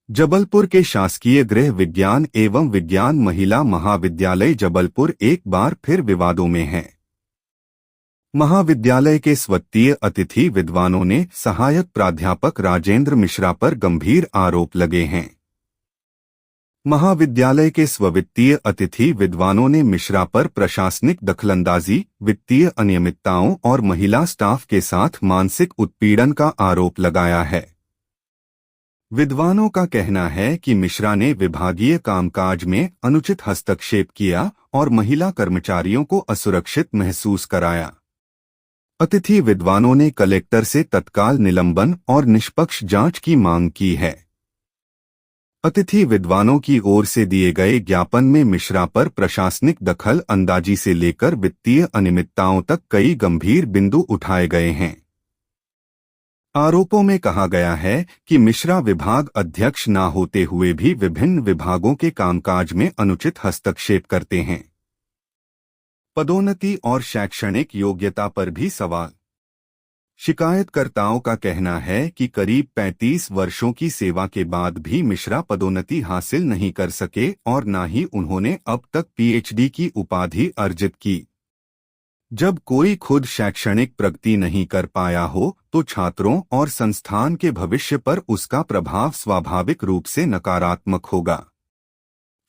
जबलपुर के शासकीय गृह विज्ञान एवं विज्ञान महिला महाविद्यालय जबलपुर एक बार फिर विवादों में है। महाविद्यालय के स्वत्तीय अतिथि विद्वानों ने सहायक प्राध्यापक राजेंद्र मिश्रा पर गंभीर आरोप लगे हैं। महाविद्यालय के स्ववित्तीय अतिथि विद्वानों ने मिश्रा पर प्रशासनिक दखलंदाजी, वित्तीय अनियमितताओं और महिला स्टाफ के साथ मानसिक उत्पीड़न का आरोप लगाया है। विद्वानों का कहना है कि मिश्रा ने विभागीय कामकाज में अनुचित हस्तक्षेप किया और महिला कर्मचारियों को असुरक्षित महसूस कराया। अतिथि विद्वानों ने कलेक्टर से तत्काल निलंबन और निष्पक्ष जांच की मांग की है। अतिथि विद्वानों की ओर से दिए गए ज्ञापन में मिश्रा पर प्रशासनिक दखल अंदाजी से लेकर वित्तीय अनियमितताओं तक कई गंभीर बिंदु उठाए गए हैं। आरोपों में कहा गया है कि मिश्रा विभाग अध्यक्ष न होते हुए भी विभिन्न विभागों के कामकाज में अनुचित हस्तक्षेप करते हैं। पदोन्नति और शैक्षणिक योग्यता पर भी सवाल। शिकायतकर्ताओं का कहना है कि करीब 35 वर्षों की सेवा के बाद भी मिश्रा पदोन्नति हासिल नहीं कर सके और न ही उन्होंने अब तक पीएचडी की उपाधि अर्जित की। जब कोई खुद शैक्षणिक प्रगति नहीं कर पाया हो तो छात्रों और संस्थान के भविष्य पर उसका प्रभाव स्वाभाविक रूप से नकारात्मक होगा।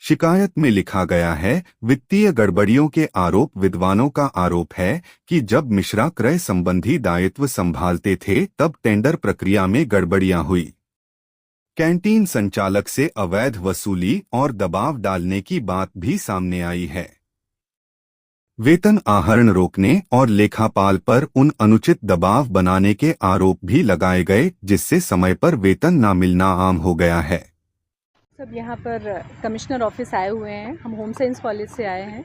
शिकायत में लिखा गया है, वित्तीय गड़बड़ियों के आरोप। विद्वानों का आरोप है कि जब मिश्रा क्रय संबंधी दायित्व संभालते थे तब टेंडर प्रक्रिया में गड़बड़ियां हुई। कैंटीन संचालक से अवैध वसूली और दबाव डालने की बात भी सामने आई है। वेतन आहरण रोकने और लेखापाल पर उन अनुचित दबाव बनाने के आरोप भी लगाए गए, जिससे समय पर वेतन न मिलना आम हो गया है। सब यहाँ पर कमिश्नर ऑफिस आए हुए हैं। हम होम साइंस कॉलेज से आए हैं।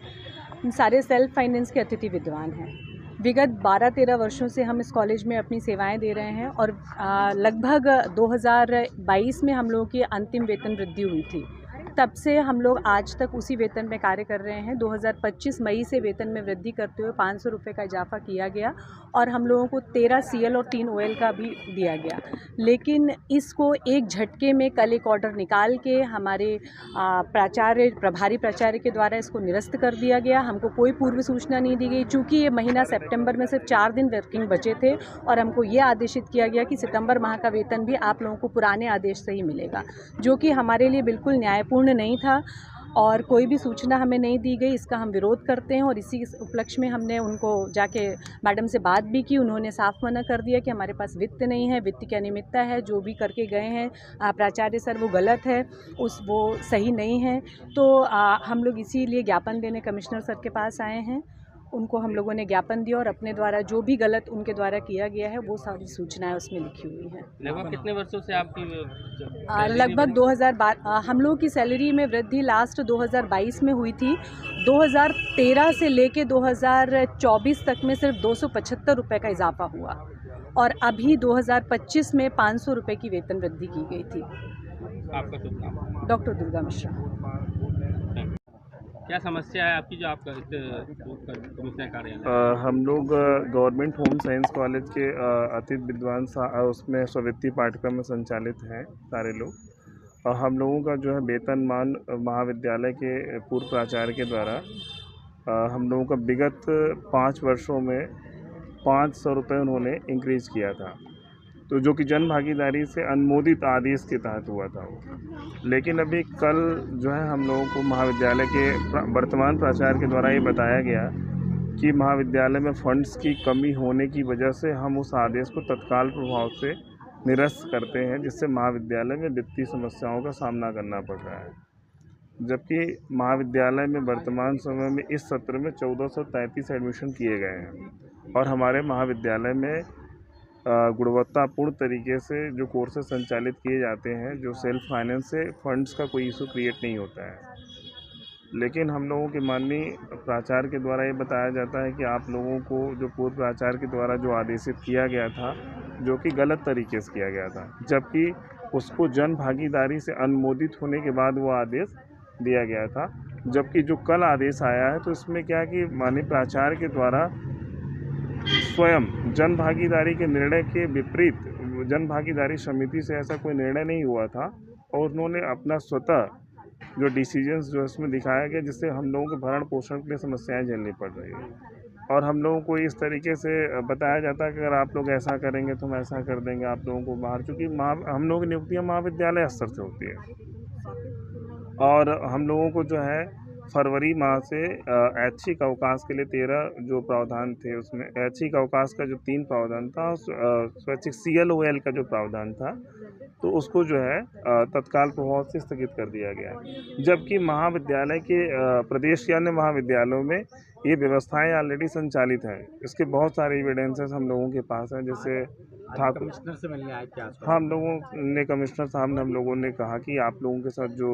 हम सारे सेल्फ फाइनेंस के अतिथि विद्वान हैं। विगत 12-13 वर्षों से हम इस कॉलेज में अपनी सेवाएं दे रहे हैं और लगभग 2022 में हम लोगों की अंतिम वेतन वृद्धि हुई थी। तब से हम लोग आज तक उसी वेतन में कार्य कर रहे हैं। 2025 मई से वेतन में वृद्धि करते हुए 500 रुपये का इजाफा किया गया और हम लोगों को 13 सीएल और 3 ओएल का भी दिया गया। लेकिन इसको एक झटके में कल एक ऑर्डर निकाल के हमारे प्रभारी प्राचार्य के द्वारा इसको निरस्त कर दिया गया। हमको कोई पूर्व सूचना नहीं दी गई। चूँकि ये महीना सितंबर में सिर्फ 4 दिन वर्किंग बचे थे और हमको ये आदेशित किया गया कि सितंबर माह का वेतन भी आप लोगों को पुराने आदेश से ही मिलेगा, जो कि हमारे लिए बिल्कुल न्यायपूर्ण नहीं था और कोई भी सूचना हमें नहीं दी गई। इसका हम विरोध करते हैं और इसी उपलक्ष्य में हमने उनको जाके मैडम से बात भी की। उन्होंने साफ मना कर दिया कि हमारे पास वित्त नहीं है, वित्त की अनियमितता है, जो भी करके गए हैं प्राचार्य सर वो गलत है, वो सही नहीं है। तो हम लोग इसीलिए ज्ञापन देने कमिश्नर सर के पास आए हैं। उनको हम लोगों ने ज्ञापन दिया और अपने द्वारा जो भी गलत उनके द्वारा किया गया है वो सारी सूचनाएं उसमें लिखी हुई हैं। लगभग कितने वर्षों से आपकी लगभग 2012 हम लोगों की सैलरी में वृद्धि लास्ट 2022 में हुई थी। 2013 से लेके 2024 तक में सिर्फ 275 रुपये का इजाफा हुआ और अभी 2025 में 500 रुपये की वेतन वृद्धि की गई थी। आपका शुभ नाम? डॉक्टर दुर्गा मिश्रा। क्या समस्या है आपकी जो आप कमिश्नर कार्यालय? हम लोग गवर्नमेंट होम साइंस कॉलेज के अतिथि विद्वान उसमें स्ववित्तीय पाठ्यक्रम में संचालित हैं सारे लोग। और हम लोगों का जो है वेतनमान महाविद्यालय के पूर्व प्राचार्य के द्वारा हम लोगों का विगत 5 वर्षों में 500 रुपये उन्होंने इंक्रीज किया था, तो जो कि जन भागीदारी से अनुमोदित आदेश के तहत हुआ था वो। लेकिन अभी कल जो है हम लोगों को महाविद्यालय के वर्तमान प्राचार्य के द्वारा ये बताया गया कि महाविद्यालय में फंड्स की कमी होने की वजह से हम उस आदेश को तत्काल प्रभाव से निरस्त करते हैं, जिससे महाविद्यालय में वित्तीय समस्याओं का सामना करना पड़ रहा है। जबकि महाविद्यालय में वर्तमान समय में इस सत्र में 1433 एडमिशन किए गए हैं और हमारे महाविद्यालय में गुणवत्तापूर्ण तरीके से जो कोर्सेज संचालित किए जाते हैं, जो सेल्फ फाइनेंस से फंड्स का कोई इशू क्रिएट नहीं होता है। लेकिन हम लोगों के माननीय प्राचार्य के द्वारा ये बताया जाता है कि आप लोगों को जो पूर्व प्राचार्य के द्वारा जो आदेशित किया गया था, जो कि गलत तरीके से किया गया था, जबकि उसको जन भागीदारी से अनुमोदित होने के बाद वो आदेश दिया गया था। जबकि जो कल आदेश आया है तो इसमें क्या कि माननीय प्राचार्य के द्वारा स्वयं जन भागीदारी के निर्णय के विपरीत, जन भागीदारी समिति से ऐसा कोई निर्णय नहीं हुआ था और उन्होंने अपना स्वतः जो डिसीजंस जो इसमें दिखाया गया, जिससे हम लोगों के भरण पोषण के लिए समस्याएं झेलनी पड़ रही है। और हम लोगों को इस तरीके से बताया जाता है कि अगर आप लोग ऐसा करेंगे तो हम ऐसा कर देंगे आप लोगों को बाहर, चूँकि हम लोगों की नियुक्तियाँ महाविद्यालय स्तर से होती है। और हम लोगों को जो है फरवरी माह से ऐच्छिक अवकाश के लिए 13 जो प्रावधान थे, उसमें ऐच्छिक अवकाश का जो 3 प्रावधान था और स्वैच्छिक CLOL का जो प्रावधान था, तो उसको जो है तत्काल प्रभाव से स्थगित कर दिया गया। जबकि महाविद्यालय के प्रदेश के अन्य महाविद्यालयों में ये व्यवस्थाएं ऑलरेडी संचालित हैं। इसके बहुत सारे एविडेंसेस हम लोगों के पास हैं, जैसे ठाकुर कमिश्नर से मिलने आए थे आसपास। हम लोगों ने कमिश्नर साहब ने हम लोगों ने कहा कि आप लोगों के साथ जो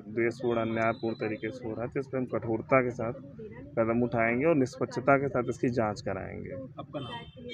द्वेषपूर्ण अन्यायपूर्ण तरीके से हो रहा है, इस पर हम कठोरता के साथ कदम उठाएंगे और निष्पक्षता के साथ इसकी जांच कराएंगे। आपका नाम?